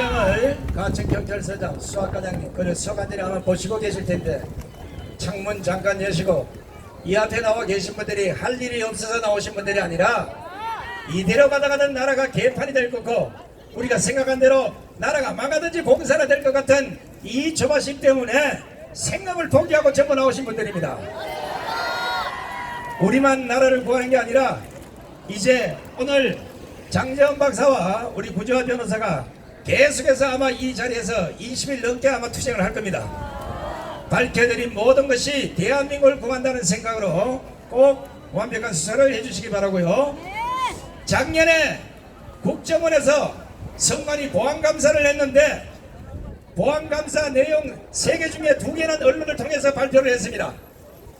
현장을 가천경찰서장 수학과장님 그리고 서관들이 아마 보시고 계실 텐데 창문 잠깐 여시고 이 앞에 나와 계신 분들이 할 일이 없어서 나오신 분들이 아니라 이대로 가다가는 나라가 개판이 될 거고 우리가 생각한 대로 나라가 망하든지 공사가 될 것 같은 이 조바심 때문에 생각을 포기하고 전부 나오신 분들입니다. 우리만 나라를 구하는 게 아니라 이제 오늘 장재원 박사와 우리 구조화 변호사가 계속해서 아마 이 자리에서 20일 넘게 아마 투쟁을 할 겁니다. 밝혀드린 모든 것이 대한민국을 구한다는 생각으로 꼭 완벽한 수사를 해주시기 바라고요. 작년에 국정원에서 선관위 보안감사를 했는데 보안감사 내용 3개 중에 2개는 언론을 통해서 발표를 했습니다.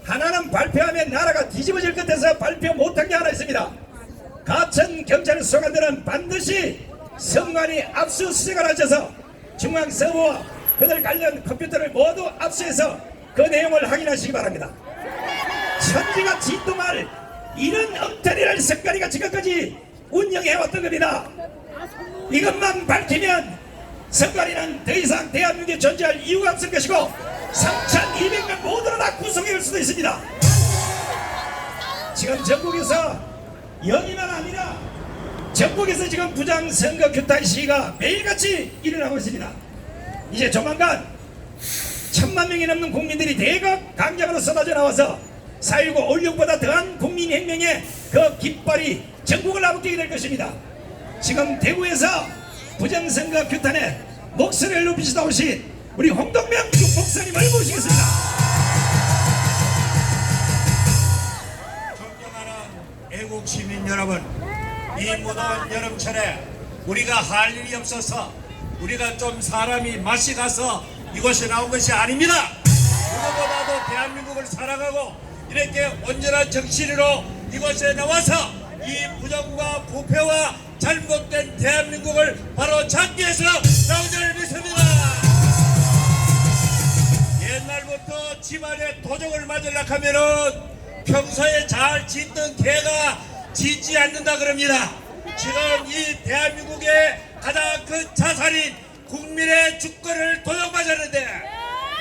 하나는 발표하면 나라가 뒤집어질 것 같아서 발표 못한 게 하나 있습니다. 가천 경찰 소관들은 반드시 선관위 압수수색을 하셔서 중앙 서버와 그들 관련 컴퓨터를 모두 압수해서 그 내용을 확인하시기 바랍니다. 천지가 짓도 말 이런 엉터리를 선관위가 지금까지 운영해왔던 겁니다. 이것만 밝히면 선관위는 더 이상 대한민국에 존재할 이유가 없을 것이고 3,200명 모두를 다 구속할 수도 있습니다. 지금 전국에서 여기만 아니라 전국에서 지금 부장선거 규탄 시위가 매일같이 일어나고 있습니다. 이제 조만간 1,000만 명이 넘는 국민들이 대거 강경으로 쏟아져 나와서 4.19 올림보다 더한 국민혁명의 그 깃발이 전국을 아우르게 될 것입니다. 지금 대구에서 부정선거 규탄에 목소리를 높이시다 오신 우리 홍동명 목사님을 모시겠습니다. 존경하는 애국 시민 여러분, 이 무더운 여름철에 우리가 할 일이 없어서 우리가 좀 사람이 맛이 가서 이곳에 나온 것이 아닙니다. 누구보다도 대한민국을 사랑하고 이렇게 온전한 정신으로 이곳에 나와서 이 부정과 부패와 잘못된 대한민국을 바로 잡기 위해서 나온 줄 믿습니다. 옛날부터 집안에 도적을 맞으려고 하면은 평소에 잘 짓던 개가 짖지 않는다 그럽니다. 지금 이 대한민국의 가장 큰 자산인 국민의 주권을 도적맞았는데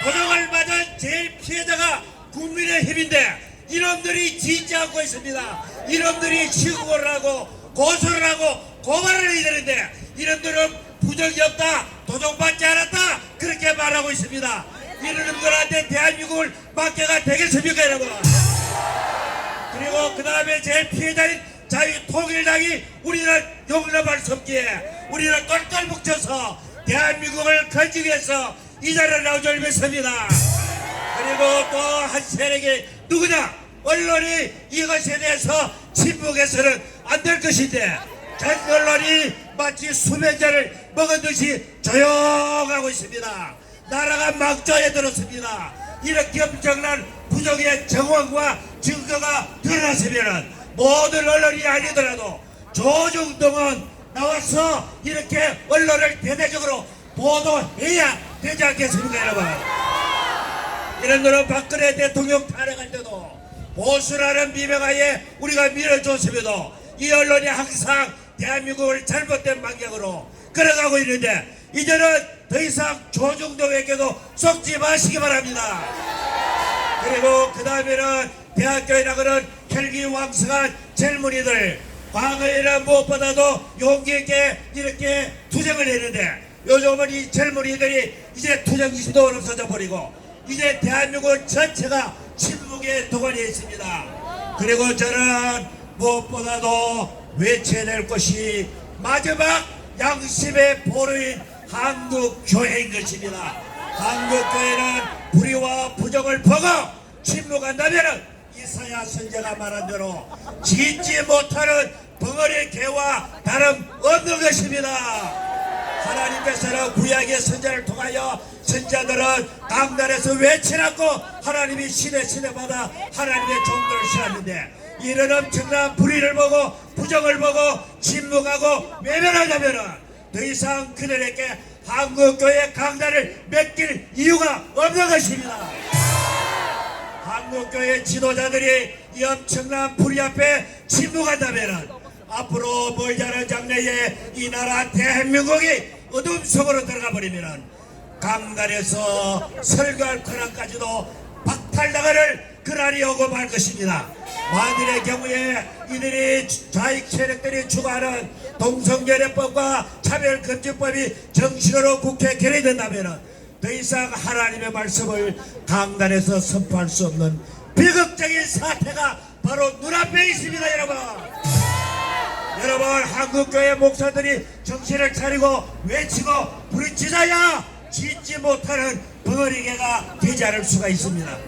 도적을 맞은 제일 피해자가 국민의 힘인데 이놈들이 짖지 않고 있습니다. 이놈들이 신고를 하고 고소를 하고 고발을 해야 되는데 이놈들은 부정이 없다, 도적받지 않았다 그렇게 말하고 있습니다. 이놈들한테 대한민국을 맡겨가 되겠습니까 여러분? 그리고 그 다음에 제일 피해자인 자유통일당이 우리는 용납할 수 없기에 우리는 똘똘 뭉쳐서 대한민국을 건지기 위해서 이 자리를 나온 줄 믿습니다. 그리고 또 한 세력이 누구냐? 언론이 이것에 대해서 침묵해서는 안 될 것인데 전 언론이 마치 수면제를 먹은 듯이 조용하고 있습니다. 나라가 막조에 들었습니다. 이렇게 엄청난 부정의 정황과 증거가 드러났으면 모든 언론이 아니더라도 조중동은 나와서 이렇게 언론을 대대적으로 보도해야 되지 않겠습니까 여러분? 이런들은 박근혜 대통령 탄핵할 때도 보수라는 미명하에 우리가 밀어줬음에도 이 언론이 항상 대한민국을 잘못된 방향으로 끌어가고 있는데 이제는 더 이상 조중동에게도 속지 마시기 바랍니다. 그리고 그 다음에는 대학교에 나가는 혈기왕성한 젊은이들 과거에는 무엇보다도 용기 있게 이렇게 투쟁을 했는데 요즘은 이 젊은이들이 이제 투쟁심도 없어져 버리고 이제 대한민국 전체가 침묵의 도가니에 있습니다. 그리고 저는 무엇보다도 외쳐야 될 것이 마지막 양심의 보루인 한국교회인 것입니다. 한국교회는 불의와 부정을 보고 침묵한다면 이사야 선지자가 말한 대로 짓지 못하는 벙어리 개와 다름없는 것입니다. 하나님께서는 구약의 선지자를 통하여 선지자들은 강단에서 외치라고 하나님이 시대마다 하나님의 종들을 세웠는데 이런 엄청난 불의를 보고 부정을 보고 침묵하고 외면하자면 더 이상 그들에게 한국교회 강단을 맡길 이유가 없는 것입니다. 한국교회 지도자들이 이 엄청난 불의 앞에 침묵한다면 앞으로 멀지 않은 장래에 이 나라 대한민국이 어둠 속으로 들어가 버리면은 강단에서 설교할 권한까지도 박탈당할 그날이 오고 말 것입니다. 만일의 경우에 이들이 좌익 세력들이 추구하는 동성결례법과 차별금지법이 정식으로 국회에 결의된다면 더 이상 하나님의 말씀을 강단에서 선포할 수 없는 비극적인 사태가 바로 눈앞에 있습니다. 여러분 한국교회 목사들이 정신을 차리고 외치고 부르짖어야 짓지 못하는 벙어리개가 되지 않을 수가 있습니다.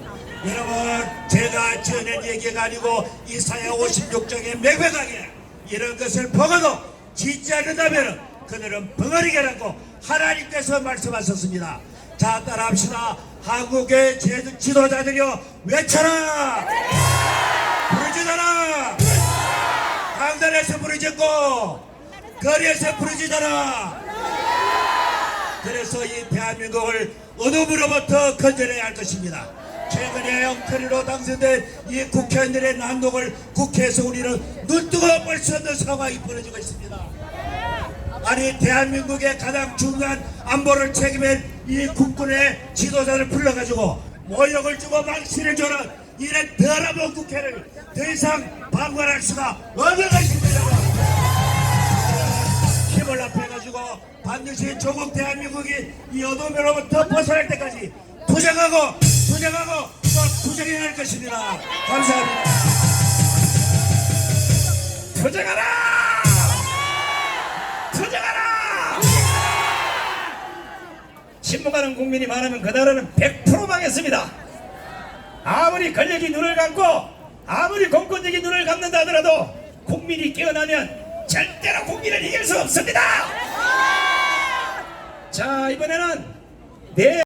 여러분 제가 지어낸 얘기가 아니고 이사야 56장에 명백하게 이런 것을 보고도 짓지 않는다면 그들은 벙어리개라고 하나님께서 말씀하셨습니다. 자 따라합시다. 한국의 지도자들이여 외쳐라, 부르짖어라, 강단에서 부르짖고 거리에서 부르짖어라. 그래서 이 대한민국을 어둠으로부터 건져내야 할 것입니다. 최근에 엉터리로 당선된 이 국회의원들의 난동을 국회에서 우리는 눈뜨고 볼 수 없는 상황이 벌어지고 있습니다. 아니 대한민국의 가장 중요한 안보를 책임진 이 국군의 지도자를 불러가지고 모욕을 주고 망신을 주는 이런 더러운 국회를 더 이상 방관할 수가 없는 것입니다. 힘을 합해가지고 반드시 조국 대한민국이 이 어둠으로부터 벗어날 때까지 투쟁하고 또 투쟁해야 할 것입니다. 감사합니다. 투쟁하라! 투쟁하라! 침묵하는 국민이 많으면 그 나라는 100% 망했습니다. 아무리 권력이 눈을 감고 아무리 공권력이 눈을 감는다 하더라도 국민이 깨어나면 절대로 국민을 이길 수 없습니다. 자 이번에는 내